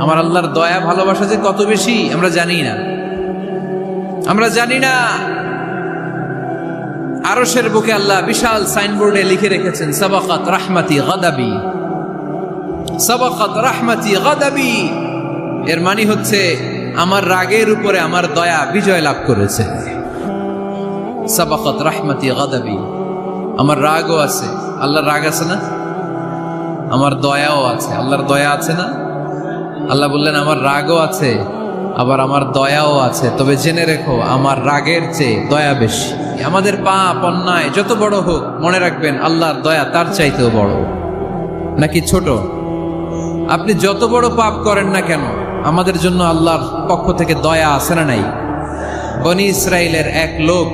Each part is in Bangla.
আমার আল্লাহর দয়া ভালোবাসা যে কত বেশি আমরা জানি না, আমরা জানি না। আরশের বুকে আল্লাহ বিশাল সাইনবোর্ডে লিখে রেখেছেন সাবাকাত রাহমাতি গাদাবি, সাবাকাত রাহমাতি গাদাবি। এর মানে হচ্ছে আমার রাগের উপরে আমার দয়া বিজয় লাভ করেছে। সাবাকাত রাহমাতি গাদাবি, আমার রাগও আছে, আল্লাহর রাগ আছে না, আমার দয়াও আছে, আল্লাহর দয়া আছে না। আল্লাহ বললেন আমার রাগও আছে আবার আমার দয়াও আছে, তবে জেনে রেখো আমার রাগের চেয়ে দয়া বেশি। আমাদের পাপ অন্যায় যত বড় হোক মনে রাখবেন আল্লাহর দয়া তার চাইতেও বড়। নাকি ছোট? আপনি যত বড় পাপ করেন না কেন আমাদের জন্য আল্লাহর পক্ষ থেকে দয়া আছে না নাই? বনি ইসরাইলের এক লোক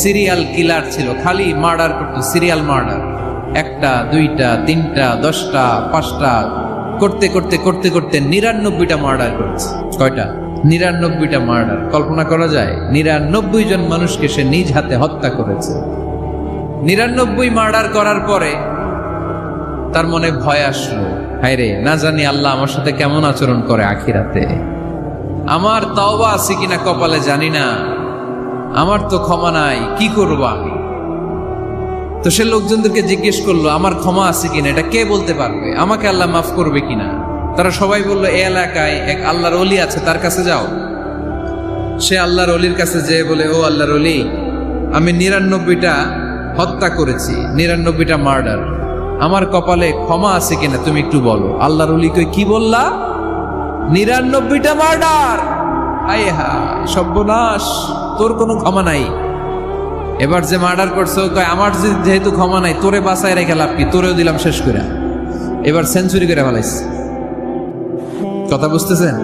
সিরিয়াল কিলার ছিল, খালি মার্ডার করতো, সিরিয়াল মার্ডার, একটা দুইটা তিনটা 10টা 5টা করতে করতে করতে করতে 99টা মার্ডার করেছে। কয়টা? 99টা মার্ডার। কল্পনা করা যায়? 99 জন মানুষকে সে নিজ হাতে হত্যা করেছে। 99 মার্ডার করার পরে তার মনে ভয় আসলো, হায় রে, না জানি আল্লাহ আমার সাথে কেমন আচরণ করে আখিরাতে, আমার তওবা আছে কিনা কপালে জানি না, আমার তো ক্ষমা নাই, কি করব আমি? তো সে লোকজনদেরকে জিজ্ঞেস করলো আমার ক্ষমা আছে কিনা, এটা কে বলতে পারবে, আমাকে আল্লাহ মাফ করবে কিনা? তারা সবাই বললো এই এলাকায় এক আল্লাহর ওলি আছে, তার কাছে যাও। সে আল্লাহর ওলির কাছে যেয়ে বলে, ও আল্লাহর ওলি, আমি 99টা হত্যা করেছি, 99টা মার্ডার, আমার কপালে ক্ষমা আছে কিনা তুমি একটু বলো। আল্লাহর ওলি কই, কি বললা? 99টা মার্ডার? আয় হায় সর্বনাশ, তোর কোনো ক্ষমা নাই। এবার যে মার্ডার করছো কয় আমার যেহেতু ক্ষমা নাই, তোরে বাঁচায় রেখে লাভ কি, তোরেও দিলাম শেষ করে। এবার সেঞ্চুরি করে ফেলাইছে। কথা বুঝতেছেন?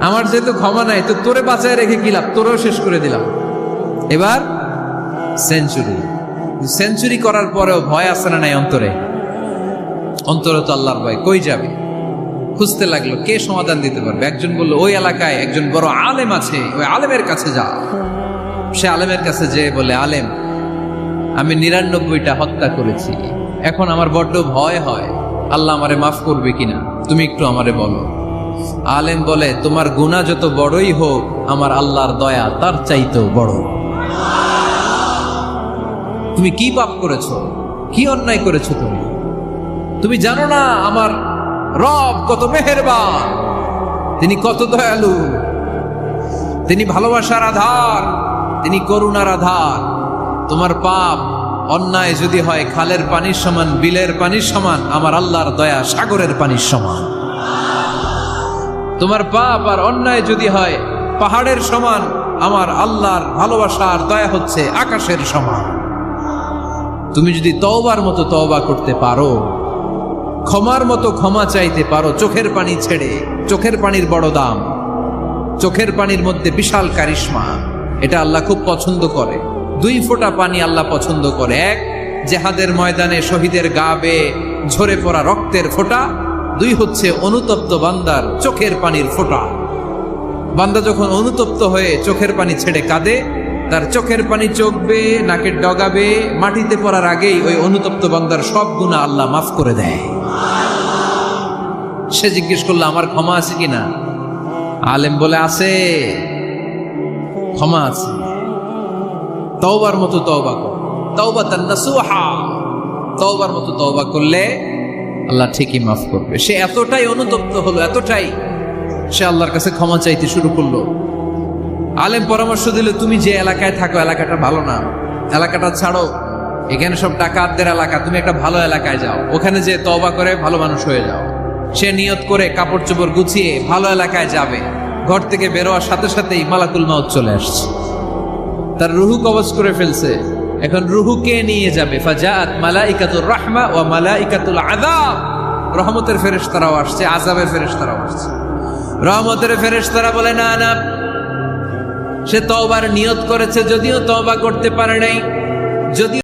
আমার যেহেতু ক্ষমা নাই তো তোরে বাঁচায় রেখে কি লাভ, তোরেও শেষ করে দিলাম। এবার সেঞ্চুরি। সেঞ্চুরি করার পরেও ভয় আসে না নাই অন্তরে? অন্তরে তো আল্লাহর ভয়, কই যাবে? খুঁজতে লাগলো কে সমাধান দিতে পারবে। একজন বললো ওই এলাকায় একজন বড় আলেম আছে, ওই আলেমের কাছে যা। সে আলেমের কাছে যেয়ে বলে, আলেম, আমি 99টা হত্যা করেছি, এখন আমার বড্ড ভয় হয়, আল্লাহ আমারে মাফ করবে কিনা, তুমি একটু আমারে বলো। আলেম বলে, তোমার গুনাহ যত বড়ই হোক আমার আল্লাহর দয়া তার চাইতেও বড়। তুমি কি পাপ করেছো, কি অন্যায় করেছো তুমি? তুমি জানো না আমার রব কত মেহেরবান, তিনি কত দয়ালু, তিনি ভালোবাসার আধার, তিনি করুণার আধার। তোমার পাপ অন্যায় যদি হয় খালের পানির সমান, বিলের পানির সমান, আমার আল্লাহর দয়া সাগরের পানির সমান। তোমার পাপ আর অন্যায় যদি হয় পাহাড়ের সমান, আমার আল্লাহর ভালোবাসার দয়া হচ্ছে আকাশের সমান। তুমি যদি তওবার মতো তওবা করতে পারো, ক্ষমার মতো ক্ষমা চাইতে পারো, চোখের পানি ছেড়ে, চোখের পানির বড় দাম, চোখের পানির মধ্যে বিশাল কারিশমা, এটা আল্লাহ খুব পছন্দ করে। 2 ফোঁটা পানি আল্লাহ পছন্দ করে। এক, জেহাদের ময়দানে শহীদের গা বেয়ে ঝরে পড়া রক্তের ফোঁটা। 2 হচ্ছে অনুতপ্ত বান্দার চোখের পানির ফোঁটা। বান্দা যখন অনুতপ্ত হয়ে চোখের পানি ছেড়ে কাঁদে, তার চোখের পানি চোখ বেয়ে নাকের ডগা বেয়ে মাটিতে পড়ার আগেই ওই অনুতপ্ত বান্দার সব গুনাহ আল্লাহ মাফ করে দেয়। সে জিজ্ঞেস করলো আমার ক্ষমা আছে কিনা? আলেম বলে আছে, ক্ষমা আছে। তওবার মতো তওবা কর, তাওবাতান নাসুহা, তওবার মতো তওবা করলে আল্লাহ ঠিকই মাফ করবে। সে এতটাই অনুতপ্ত হলো, এতটাই, সে আল্লাহর কাছে ক্ষমা চাইতে শুরু করলো। আলেম পরামর্শ দিল, তুমি যে এলাকায় থাকো এলাকাটা ভালো না, এলাকাটা ছাড়ো, এখানে সব ডাকাতদের এলাকা, তুমি একটা ভালো এলাকায় যাও, ওখানে যে তওবা করে ভালো মানুষ হয়ে যাও। সে নিয়ত করে কাপড় চোপড় গুছিয়ে ভালো এলাকায় যাবে। ঘর থেকে বেরোয়ার সাথে সাথেই মালাকুল মাউত চলে আসছে, তার রুহু কবজ করে ফেলছে। এখন রুহু কে নিয়ে যাবে? ফাজাআত মালাইকাতুর রাহমা ওয়া মালাইকাতুল আযাব। রহমতের ফেরেশতারাও আসছে, আযাবের ফেরেশতারাও আসছে। রহমতের ফেরেশতারা বলে না না, সে তওবার নিয়ত করেছে, যদিও তওবা করতে পারে নাই, যদিও